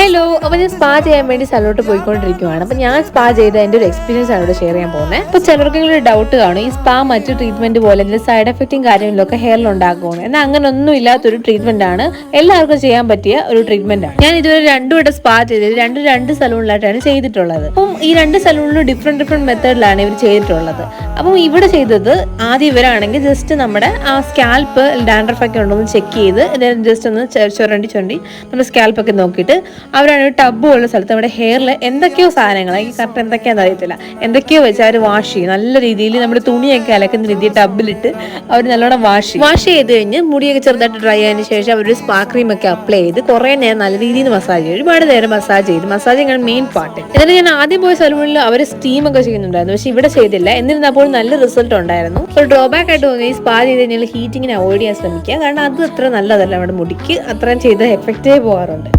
Hello, അപ്പോൾ ഞാൻ spa ചെയ്യാൻ വേണ്ടി സ്ഥലത്തോട്ട് പോയിക്കൊണ്ടിരിക്കുകയാണ്. അപ്പോൾ ഞാൻ സ്പാ ചെയ്ത എൻ്റെ ഒരു എക്സ്പീരിയൻസ് ആണ് ഇവിടെ ഷെയർ ചെയ്യാൻ പോകുന്നത്. അപ്പോൾ ചിലർക്കെങ്കിലും ഒരു ഡൗട്ട് കാണും, ഈ സ്പാ മറ്റു ട്രീറ്റ്മെന്റ് പോലെ ഇതിന്റെ സൈഡ് എഫക്റ്റും കാര്യങ്ങളിലൊക്കെ ഹെയറിൽ ഉണ്ടാകുമെന്ന്. എന്നാൽ അങ്ങനെ ഒന്നും ഇല്ലാത്തൊരു ട്രീറ്റ്മെന്റ് ആണ്, എല്ലാവർക്കും ചെയ്യാൻ പറ്റിയ ഒരു ട്രീറ്റ്മെന്റ് ആണ്. ഞാൻ ഇതുവരെ രണ്ടും സ്പാ ചെയ്തത് രണ്ട് സലൂണിലായിട്ടാണ് ചെയ്തിട്ടുള്ളത്. അപ്പം ഈ രണ്ട് സലൂണിലും ഡിഫറെന്റ് മെത്തേഡിലാണ് ഇവർ ചെയ്തിട്ടുള്ളത്. അപ്പം ഇവിടെ ചെയ്തത് ആദ്യം ഇവരാണെങ്കിൽ ജസ്റ്റ് നമ്മുടെ ആ സ്കാൽപ്പ് ഡാൻഡ്രഫ് ഒക്കെ ഉണ്ടോ എന്ന് ചെക്ക് ചെയ്ത് ജസ്റ്റ് ഒന്ന് ചുരണ്ടി നമ്മുടെ സ്കാൽപ്പൊക്കെ നോക്കിയിട്ട് അവരാണ് ഒരു ടബ് ഉള്ള സ്ഥലത്ത് നമ്മുടെ ഹെയറിൽ എന്തൊക്കെയോ സാധനങ്ങൾ, എനിക്ക് കറക്റ്റ് എന്തൊക്കെയാണെന്ന് അറിയത്തില്ല, എന്തൊക്കെയോ വെച്ച് അവർ വാഷ് ചെയ്യും. നല്ല രീതിയിൽ നമ്മുടെ തുണിയൊക്കെ അലക്കുന്ന രീതിയിൽ ടബിലിട്ട് അവർ നല്ലോണം വാഷ് ചെയ്ത് കഴിഞ്ഞ് മുടിയൊക്കെ ചെറുതായിട്ട് ഡ്രൈ ആയതിനു ശേഷം അവരൊരു സ്പാ ക്രീം ഒക്കെ അപ്ലൈ ചെയ്ത് കുറേ നേരം നല്ല രീതിയിൽ മസാജ് ചെയ്യും. ഒരുപാട് നേരം മസാജ് ചെയ്ത് മസാജിങ് ആണ് മെയിൻ പാർട്ട്. എന്നിട്ട് ഞാൻ ആദ്യം പോയ സലൂണിൽ അവർ സ്റ്റീം ഒക്കെ ചെയ്യുന്നുണ്ടായിരുന്നു, പക്ഷെ ഇവിടെ ചെയ്തില്ല. എന്നിരുന്നപ്പോൾ നല്ല റിസൾട്ട് ഉണ്ടായിരുന്നു. ഒരു ഡ്രോബാക്ക് ആയിട്ട് തോന്നി, ഈ സ്പാ ചെയ്ത് കഴിഞ്ഞാൽ ഹീറ്റിങ്ങിനെ അവോയ്ഡ് ചെയ്യാൻ ശ്രമിക്കുക. കാരണം അത് അത്ര നല്ലതല്ല, നമ്മുടെ മുടിക്ക് അത്രയും ചെയ്ത എഫക്റ്റേ പോകാറുണ്ട്.